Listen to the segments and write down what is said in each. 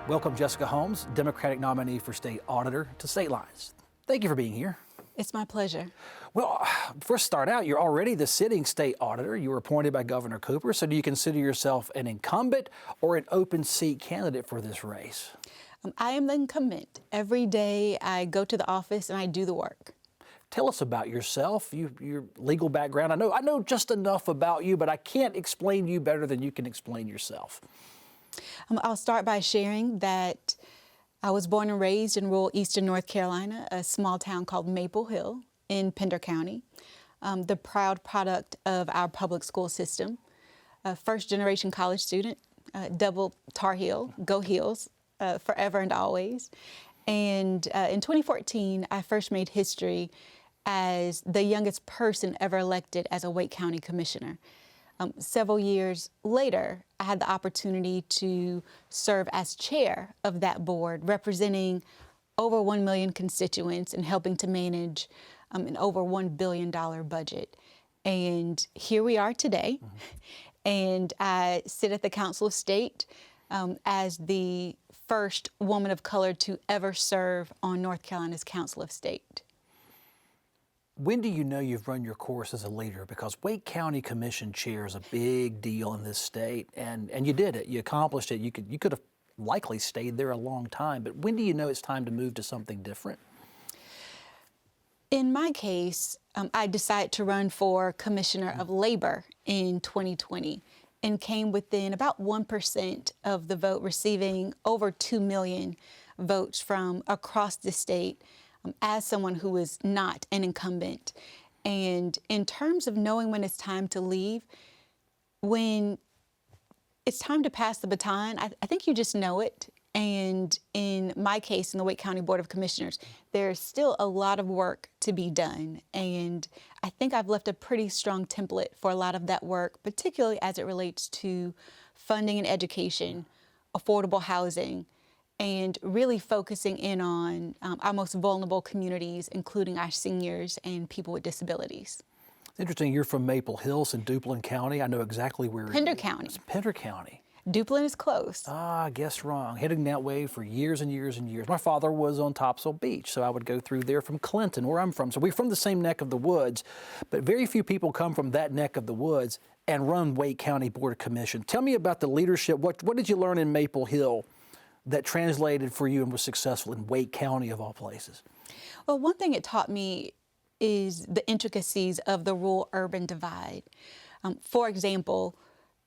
Welcome Jessica Holmes, Democratic nominee for State Auditor, to State Lines. Thank you for being here. It's my pleasure. Well, first start out, you're already the sitting state auditor. You were appointed by Governor Cooper, so do you consider yourself an incumbent or an open seat candidate for this race? I am the incumbent. Every day I go to the office and I do the work. Tell us about yourself, your legal background. I know just enough about you, but I can't explain you better than you can explain yourself. I'll start by sharing that I was born and raised in rural eastern North Carolina, a small town called Maple Hill in Pender County, the proud product of our public school system. A first-generation college student, double Tar Heel, go Heels, forever and always. And in 2014, I first made history as the youngest person ever elected as a Wake County Commissioner. Several years later, I had the opportunity to serve as chair of that board, representing over 1 million constituents and helping to manage an over $1 billion budget. And here we are today, and I sit at the Council of State as the first woman of color to ever serve on North Carolina's Council of State. When do you know you've run your course as a leader? Because Wake County Commission chair is a big deal in this state, and you did it. You accomplished it. You could have likely stayed there a long time, but when do you know it's time to move to something different? In my case, I decided to run for Commissioner of Labor in 2020 and came within about 1% of the vote, receiving over 2 million votes from across the state. As someone who is not an incumbent. And in terms of knowing when it's time to leave, when it's time to pass the baton, I think you just know it. And in my case, in the Wake County Board of Commissioners, there's still a lot of work to be done. And I think I've left a pretty strong template for a lot of that work, particularly as it relates to funding and education, affordable housing, and really focusing in on our most vulnerable communities, including our seniors and people with disabilities. It's interesting, you're from Maple Hills in Duplin County. I know exactly where Pender County. It's Pender County. Duplin is close. I guess wrong. Heading that way for years and years and years. My father was on Topsail Beach, so I would go through there from Clinton, where I'm from. So we're from the same neck of the woods, but very few people come from that neck of the woods and run Wake County Board of Commission. Tell me about the leadership. What did you learn in Maple Hill that translated for you and was successful in Wake County of all places? Well, one thing it taught me is the intricacies of the rural-urban divide. For example,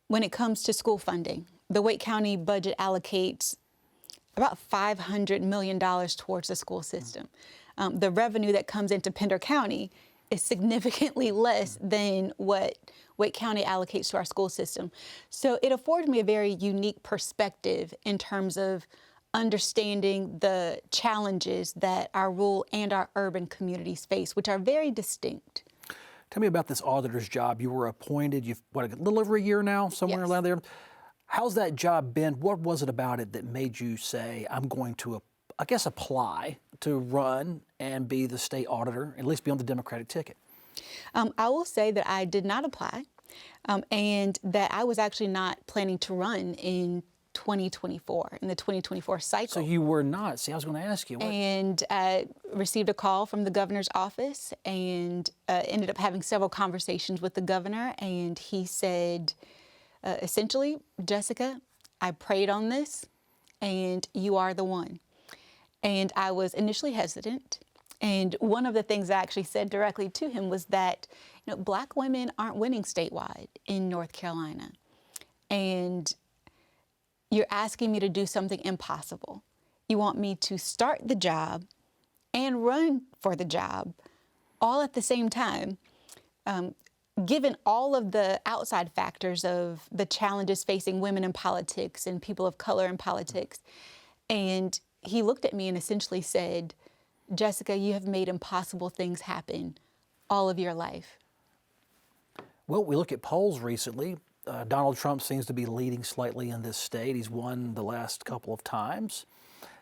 when it comes to school funding, the Wake County budget allocates about $500 million towards the school system. The revenue that comes into Pender County is significantly less than what Wake County allocates to our school system. So it afforded me a very unique perspective in terms of understanding the challenges that our rural and our urban communities face, which are very distinct. Tell me about this auditor's job. You were appointed, a little over a year now, somewhere Yes. around there. How's that job been? What was it about it that made you say, I'm going to, apply to run and be the state auditor, at least be on the Democratic ticket? I will say that I did not apply and that I was actually not planning to run in 2024, in the 2024 cycle. So you were not. See, I was going to ask you. And I received a call from the governor's office and ended up having several conversations with the governor. And he said, essentially, Jessica, I prayed on this and you are the one. And I was initially hesitant. And one of the things I actually said directly to him was that, Black women aren't winning statewide in North Carolina. And you're asking me to do something impossible. You want me to start the job and run for the job all at the same time. Given all of the outside factors of the challenges facing women in politics and people of color in politics. And he looked at me and essentially said, Jessica, you have made impossible things happen all of your life. Well, we look at polls recently. Donald Trump seems to be leading slightly in this state. He's won the last couple of times.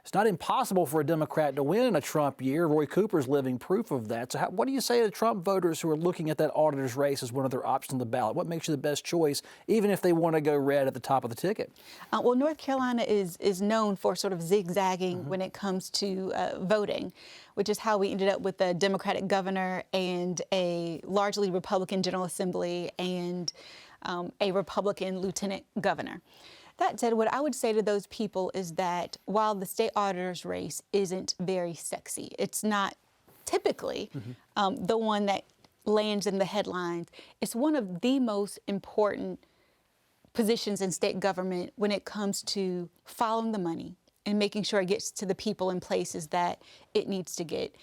It's not impossible for a Democrat to win in a Trump year. Roy Cooper's living proof of that. So what do you say to Trump voters who are looking at that auditor's race as one of their options on the ballot? What makes you the best choice, even if they want to go red at the top of the ticket? Well, North Carolina is known for sort of zigzagging when it comes to voting, which is how we ended up with a Democratic governor and a largely Republican General Assembly and a Republican lieutenant governor. That said, what I would say to those people is that while the state auditor's race isn't very sexy, it's not typically the one that lands in the headlines. It's one of the most important positions in state government when it comes to following the money and making sure it gets to the people and places that it needs to get.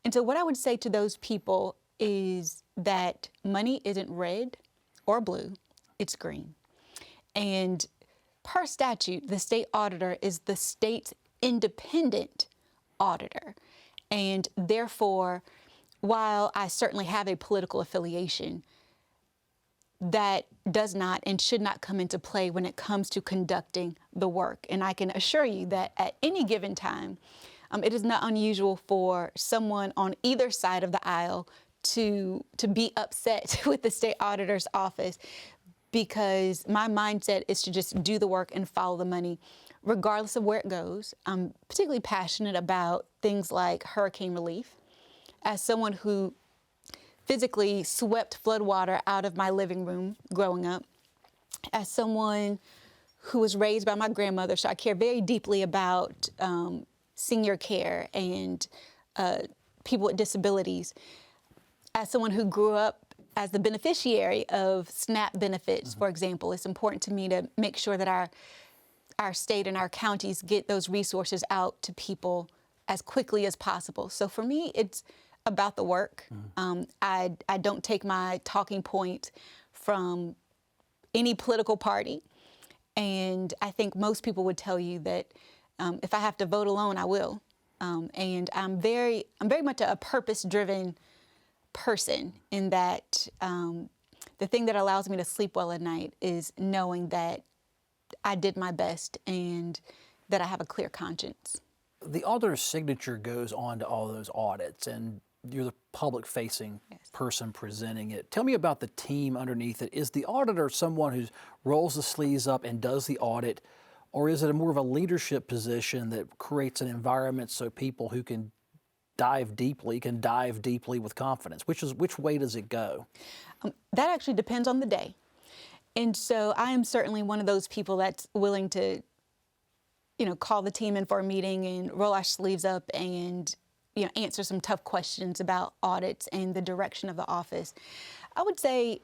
And so what I would say to those people is that money isn't red or blue, it's green. And per statute, the state auditor is the state's independent auditor. And therefore, while I certainly have a political affiliation, that does not and should not come into play when it comes to conducting the work. And I can assure you that at any given time, it is not unusual for someone on either side of the aisle to be upset with the state auditor's office, because my mindset is to just do the work and follow the money, regardless of where it goes. I'm particularly passionate about things like hurricane relief. As someone who physically swept floodwater out of my living room growing up, as someone who was raised by my grandmother, so I care very deeply about senior care and people with disabilities. As someone who grew up as the beneficiary of SNAP benefits, for example, it's important to me to make sure that our state and our counties get those resources out to people as quickly as possible. So for me, it's about the work. I don't take my talking point from any political party. And I think most people would tell you that if I have to vote alone, I will. And I'm very much a purpose-driven person, in that the thing that allows me to sleep well at night is knowing that I did my best and that I have a clear conscience. The auditor's signature goes on to all those audits, and you're the public-facing person presenting it. Tell me about the team underneath it. Is the auditor someone who rolls the sleeves up and does the audit, or is it more of a leadership position that creates an environment so people who can dive deeply with confidence? Which way does it go? That actually depends on the day. And so I am certainly one of those people that's willing to, call the team in for a meeting and roll our sleeves up and, answer some tough questions about audits and the direction of the office. I would say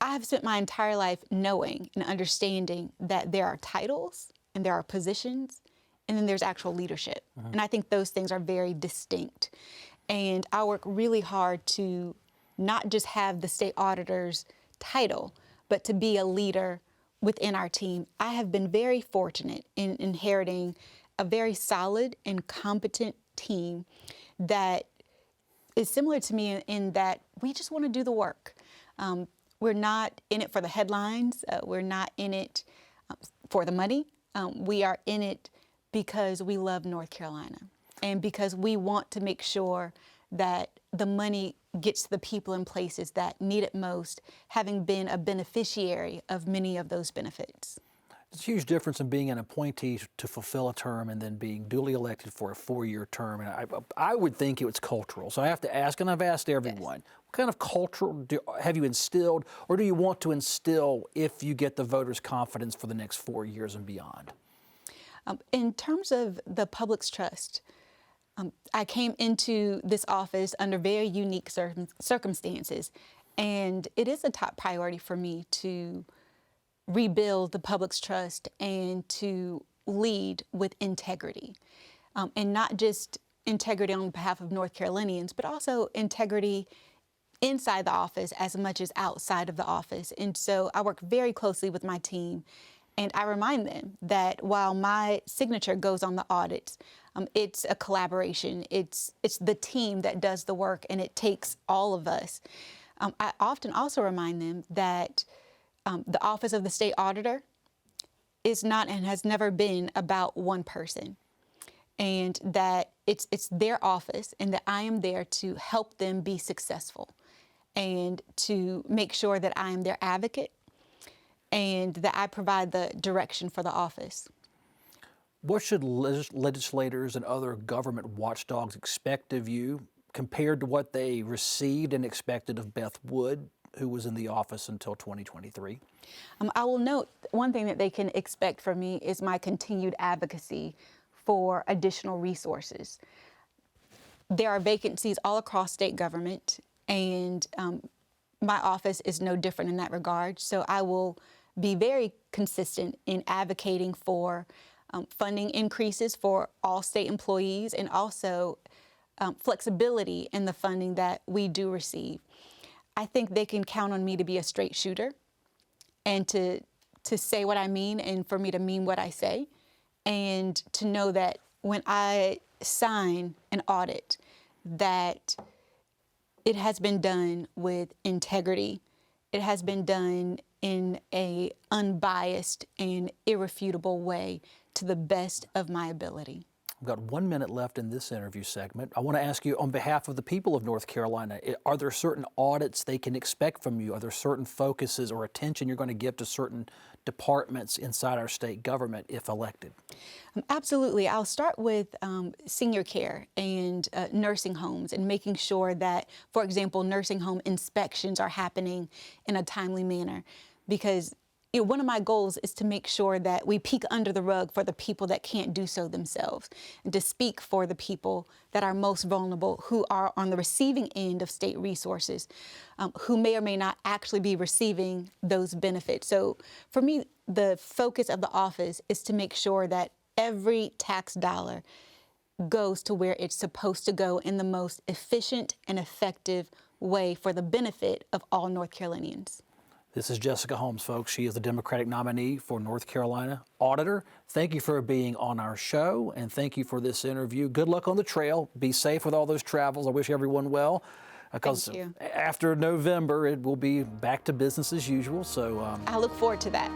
I have spent my entire life knowing and understanding that there are titles and there are positions, and then there's actual leadership. And I think those things are very distinct. And I work really hard to not just have the state auditor's title, but to be a leader within our team. I have been very fortunate in inheriting a very solid and competent team that is similar to me in that we just want to do the work. We're not in it for the headlines. We're not in it for the money. We are in it because we love North Carolina and because we want to make sure that the money gets to the people and places that need it most, having been a beneficiary of many of those benefits. There's a huge difference in being an appointee to fulfill a term and then being duly elected for a 4-year term. And I would think it was cultural. So I have to ask, and I've asked everyone, what kind of culture have you instilled, or do you want to instill if you get the voters' confidence for the next 4 years and beyond? In terms of the public's trust, I came into this office under very unique circumstances, and it is a top priority for me to rebuild the public's trust and to lead with integrity, and not just integrity on behalf of North Carolinians, but also integrity inside the office as much as outside of the office. And so I work very closely with my team, and I remind them that while my signature goes on the audits, it's a collaboration. It's the team that does the work, and it takes all of us. I often also remind them that the Office of the State Auditor is not and has never been about one person, and that it's their office, and that I am there to help them be successful and to make sure that I am their advocate and that I provide the direction for the office. What should legislators and other government watchdogs expect of you compared to what they received and expected of Beth Wood, who was in the office until 2023? I will note one thing that they can expect from me is my continued advocacy for additional resources. There are vacancies all across state government, and my office is no different in that regard. So I will be very consistent in advocating for funding increases for all state employees, and also flexibility in the funding that we do receive. I think they can count on me to be a straight shooter and to say what I mean, and for me to mean what I say, and to know that when I sign an audit, that it has been done with integrity. It has been done in a unbiased and irrefutable way to the best of my ability. We've got 1 minute left in this interview segment. I want to ask you, on behalf of the people of North Carolina, are there certain audits they can expect from you? Are there certain focuses or attention you're going to give to certain departments inside our state government if elected? Absolutely. I'll start with senior care and nursing homes, and making sure that, for example, nursing home inspections are happening in a timely manner, because one of my goals is to make sure that we peek under the rug for the people that can't do so themselves, and to speak for the people that are most vulnerable, who are on the receiving end of state resources, who may or may not actually be receiving those benefits. So for me, the focus of the office is to make sure that every tax dollar goes to where it's supposed to go in the most efficient and effective way for the benefit of all North Carolinians. This is Jessica Holmes, folks. She is the Democratic nominee for North Carolina Auditor. Thank you for being on our show, and thank you for this interview. Good luck on the trail. Be safe with all those travels. I wish everyone well, because after November, it will be back to business as usual. So I look forward to that.